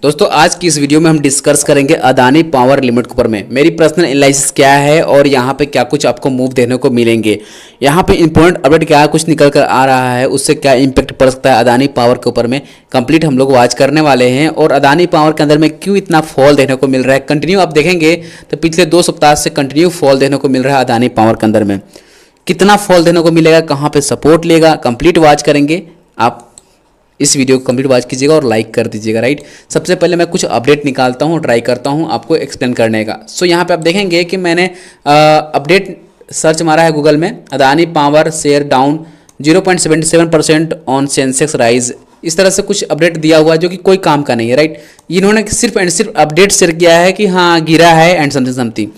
दोस्तों आज की इस वीडियो में हम डिस्कस करेंगे अदानी पावर लिमिटेड के ऊपर में मेरी पर्सनल एनालिसिस क्या है और यहाँ पे क्या कुछ आपको मूव देखने को मिलेंगे, यहाँ पे इंपॉर्टेंट अपडेट क्या कुछ निकल कर आ रहा है, उससे क्या इंपैक्ट पड़ सकता है अदानी पावर के ऊपर में कंप्लीट हम लोग वॉच करने वाले हैं। और अदानी पावर के अंदर में क्यों इतना फॉल देखने को मिल रहा है, कंटिन्यू आप देखेंगे तो पिछले 2 सप्ताह से कंटिन्यू फॉल देखने को मिल रहा है अदानी पावर के अंदर में। कितना फॉल देखने को मिलेगा, कहाँ पर सपोर्ट लेगा, कंप्लीट वॉच करेंगे। आप इस वीडियो को कंप्लीट वॉच कीजिएगा और लाइक कर दीजिएगा। राइट, सबसे पहले मैं कुछ अपडेट निकालता हूँ, ट्राई करता हूँ आपको एक्सप्लेन करने का। सो यहाँ पे आप देखेंगे कि मैंने अपडेट सर्च मारा है गूगल में, Adani power share down 0.77% on Sensex rise, इस तरह से कुछ अपडेट दिया हुआ है जो कि कोई काम का नहीं है। राइट, इन्होंने सिर्फ एंड सिर्फ अपडेट शेयर किया है कि हाँ गिरा है एंड समथिंग समथिंग,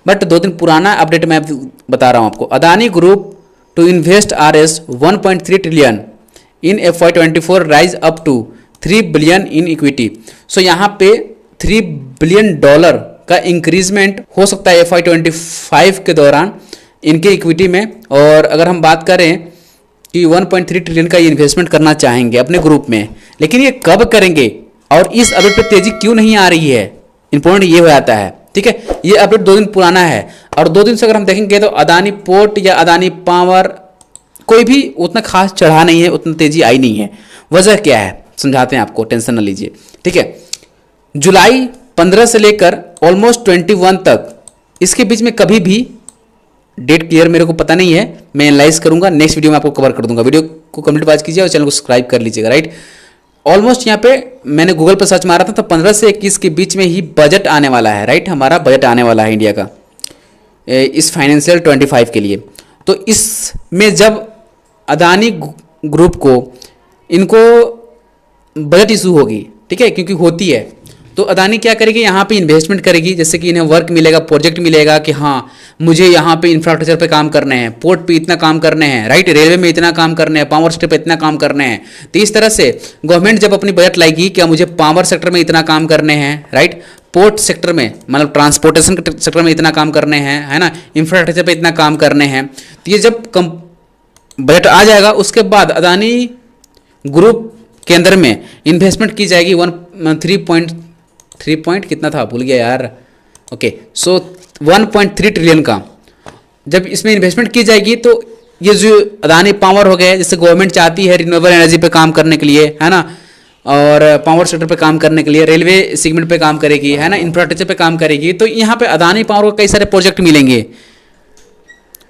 बट 2 दिन पुराना अपडेट मैं बता रहा हूँ आपको। Adani group to invest RS 1.3 trillion in FY24 rise up to 3 billion in equity. So यहाँ पे $3 बिलियन का इंक्रीजमेंट हो सकता है FY25 के दौरान इनके इक्विटी में। और अगर हम बात करें कि 1.3 ट्रिलियन का इन्वेस्टमेंट करना चाहेंगे अपने ग्रुप में, लेकिन ये कब करेंगे और इस अपडेट पे तेजी क्यों नहीं आ रही है, इंपॉर्टेंट ये हो जाता है। ठीक है, ये अपडेट 2 दिन पुराना है और 2 दिन से अगर हम देखेंगे तो अदानी पोर्ट या अदानी पावर कोई भी उतना खास चढ़ा नहीं है, उतना तेजी आई नहीं है। वजह क्या है समझाते हैं आपको, टेंशन न लीजिए। ठीक है, जुलाई 15 से लेकर ऑलमोस्ट 21 तक, इसके बीच में कभी भी डेट क्लियर मेरे को पता नहीं है, मैं एनालाइज करूंगा, नेक्स्ट वीडियो में आपको कवर कर दूंगा। वीडियो को कंप्लीट वॉच कीजिए और चैनल को सब्सक्राइब कर लीजिएगा। राइट, ऑलमोस्ट यहाँ पे मैंने गूगल पर सर्च मारा था तो 15 से 21 के बीच में ही बजट आने वाला है। राइट, हमारा बजट आने वाला है इंडिया का इस फाइनेंशियल 25 के लिए। तो इसमें जब अदानी ग्रुप को इनको बजट इशू होगी, ठीक है, क्योंकि होती है, तो अदानी क्या करेगी, यहाँ पे इन्वेस्टमेंट करेगी, जैसे कि इन्हें वर्क मिलेगा, प्रोजेक्ट मिलेगा कि हाँ मुझे यहाँ पे इंफ्रास्ट्रक्चर पे काम करने हैं, पोर्ट पे इतना काम करने हैं, राइट, रेलवे में इतना काम करने हैं, पावर सेक्टर पे इतना काम करने हैं। तो इस तरह से गवर्नमेंट जब अपनी बजट लाएगी क्या मुझे पावर सेक्टर में इतना काम करने हैं, राइट, पोर्ट सेक्टर में मतलब ट्रांसपोर्टेशन सेक्टर में इतना काम करने हैं, है ना, इंफ्रास्ट्रक्चर पे इतना काम करने हैं, तो ये जब बजट आ जाएगा उसके बाद अदानी ग्रुप के अंदर में इन्वेस्टमेंट की जाएगी 3 पॉइंट कितना था भूल गया यार, ओके, सो 1.3 ट्रिलियन का जब इसमें इन्वेस्टमेंट की जाएगी तो ये जो अदानी पावर हो गया, जैसे गवर्नमेंट चाहती है रिन्यूएबल एनर्जी पे काम करने के लिए, है ना, और पावर सेक्टर पे काम करने के लिए, रेलवे सेगमेंट पे काम करेगी, है ना, इंफ्रास्ट्रक्चर पे काम करेगी, तो यहाँ पे अदानी पावर को कई सारे प्रोजेक्ट मिलेंगे।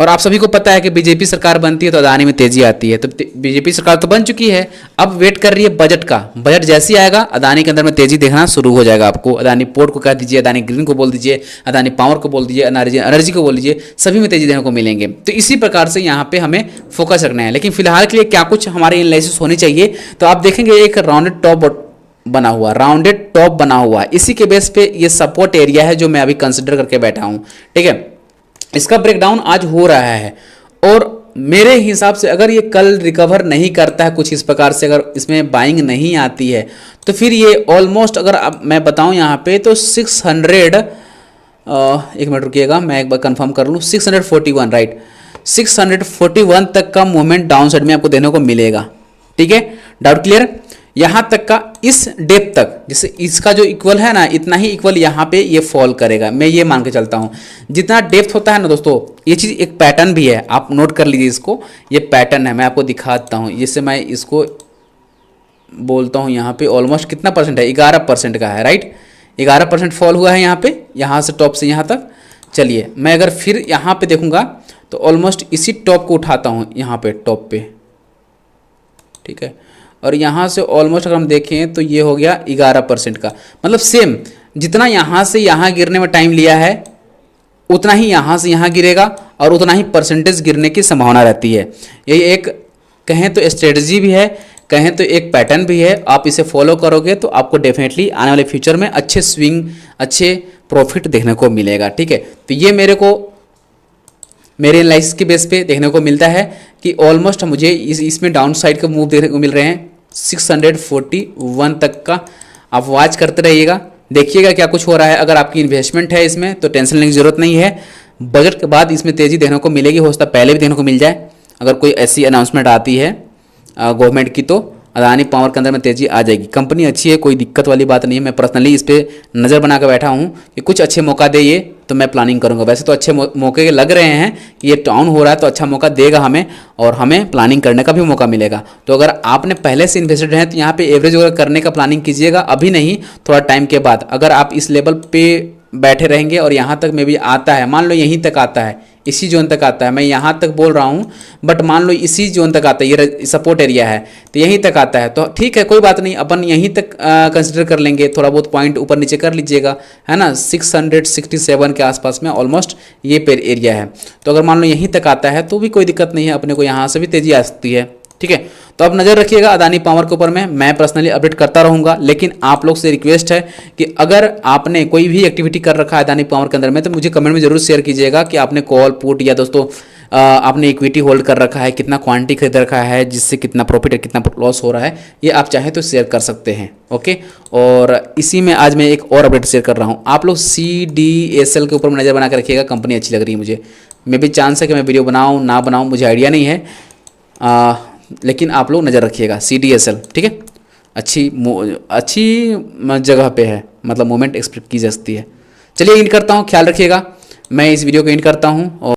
और आप सभी को पता है कि बीजेपी सरकार बनती है तो अदानी में तेजी आती है, तो बीजेपी सरकार तो बन चुकी है, अब वेट कर रही है बजट का। बजट जैसे ही आएगा अदानी के अंदर में तेजी देखना शुरू हो जाएगा आपको। अदानी पोर्ट को कह दीजिए, अदानी ग्रीन को बोल दीजिए, अदानी पावर को बोल दीजिए, एनर्जी को बोल दीजिए, सभी में तेजी देखने को मिलेंगे। तो इसी प्रकार से यहाँ पे हमें फोकस रखना है। लेकिन फिलहाल के लिए क्या कुछ हमारी एनालिसिस होनी चाहिए, तो आप देखेंगे एक राउंडेड टॉप बना हुआ है, इसी के बेस पे ये सपोर्ट एरिया है जो मैं अभी कंसिडर करके बैठा हूँ। ठीक है, इसका ब्रेकडाउन आज हो रहा है और मेरे हिसाब से अगर ये कल रिकवर नहीं करता है कुछ इस प्रकार से, अगर इसमें बाइंग नहीं आती है तो फिर ये ऑलमोस्ट, अगर अब मैं बताऊं यहाँ पे तो 600 एक मिनट रुकिएगा मैं एक बार कंफर्म कर लूँ, 641, राइट, 641 तक का मूवमेंट डाउन साइड में आपको देने को मिलेगा। ठीक है, डाउट क्लियर, यहाँ तक का इस डेप्थ तक, जैसे इसका जो इक्वल है ना इतना ही इक्वल यहाँ पे ये फॉल करेगा, मैं ये मान के चलता हूँ। जितना डेप्थ होता है ना दोस्तों, ये चीज़ एक पैटर्न भी है, आप नोट कर लीजिए इसको, ये पैटर्न है, मैं आपको दिखाता हूँ। जैसे मैं इसको बोलता हूँ यहाँ पे ऑलमोस्ट कितना परसेंट है, 11% का है, राइट, 11% फॉल हुआ है यहाँ पे, यहाँ से टॉप से यहाँ तक। चलिए मैं अगर फिर यहाँ पे देखूँगा तो ऑलमोस्ट इसी टॉप को उठाता हूँ यहाँ पे टॉप पे, ठीक है, और यहाँ से ऑलमोस्ट अगर हम देखें तो ये हो गया 11% का, मतलब सेम जितना यहाँ से यहाँ गिरने में टाइम लिया है उतना ही यहाँ से यहाँ गिरेगा और उतना ही परसेंटेज गिरने की संभावना रहती है। यही एक कहें तो स्ट्रेटजी भी है, कहें तो एक पैटर्न भी है। आप इसे फॉलो करोगे तो आपको डेफिनेटली आने वाले फ्यूचर में अच्छे स्विंग, अच्छे प्रॉफिट देखने को मिलेगा। ठीक है, तो ये मेरे एनालिसिस के बेस पे देखने को मिलता है कि ऑलमोस्ट मुझे इसमें डाउन साइड का मूव देखने को मिल रहे हैं 641 तक का। आप वॉच करते रहिएगा, देखिएगा क्या कुछ हो रहा है। अगर आपकी इन्वेस्टमेंट है इसमें तो टेंशन लेने की जरूरत नहीं है, बजट के बाद इसमें तेज़ी देखने को मिलेगी, हो सकता है पहले भी देखने को मिल जाए। अगर कोई ऐसी अनाउंसमेंट आती है गवर्नमेंट की तो अदानी पावर के अंदर में तेज़ी आ जाएगी। कंपनी अच्छी है, कोई दिक्कत वाली बात नहीं है। मैं पर्सनली इस पर नज़र बना कर बैठा हूँ कि कुछ अच्छे मौका दे ये तो मैं प्लानिंग करूँगा। वैसे तो अच्छे मौके लग रहे हैं कि ये टाउन हो रहा है तो अच्छा मौका देगा हमें और हमें प्लानिंग करने का भी मौका मिलेगा। तो अगर आपने पहले से इन्वेस्टेड हैं तो यहाँ पे एवरेज वगैरह करने का प्लानिंग कीजिएगा, अभी नहीं, थोड़ा टाइम के बाद। अगर आप इस लेवल पे बैठे रहेंगे और यहाँ तक में भी आता है, मान लो यहीं तक आता है, इसी जोन तक आता है, मैं यहाँ तक बोल रहा हूँ बट मान लो इसी जोन तक आता है, ये सपोर्ट एरिया है तो यहीं तक आता है तो ठीक है, कोई बात नहीं, अपन यहीं तक कंसिडर कर लेंगे। थोड़ा बहुत पॉइंट ऊपर नीचे कर लीजिएगा, है ना। 667 के आसपास में ऑलमोस्ट ये पेर एरिया है। तो अगर मान लो यहीं तक आता है तो भी कोई दिक्कत नहीं है, अपने को यहाँ से भी तेज़ी आ सकती है। ठीक है, तो अब नज़र रखिएगा अदानी पावर के ऊपर में। मैं पर्सनली अपडेट करता रहूँगा, लेकिन आप लोग से रिक्वेस्ट है कि अगर आपने कोई भी एक्टिविटी कर रखा है अदानी पावर के अंदर में तो मुझे कमेंट में जरूर शेयर कीजिएगा कि आपने कॉल पुट या दोस्तों आपने इक्विटी होल्ड कर रखा है, कितना क्वांटिटी खरीद रखा है, जिससे कितना प्रॉफिट है कितना लॉस हो रहा है, ये आप चाहें तो शेयर कर सकते हैं। ओके, और इसी में आज मैं एक और अपडेट शेयर कर रहा हूँ। आप लोग CDSL के ऊपर नज़र बना कर रखिएगा, कंपनी अच्छी लग रही है मुझे। मे भी चांस है कि मैं वीडियो बनाऊँ ना बनाऊँ, मुझे आइडिया नहीं है, लेकिन आप लोग नज़र रखिएगा CDSL। ठीक है, अच्छी जगह पे है, मतलब मूवमेंट एक्सपेक्ट की जा सकती है। चलिए एंड करता हूँ, ख्याल रखिएगा। मैं इस वीडियो को एंड करता हूँ और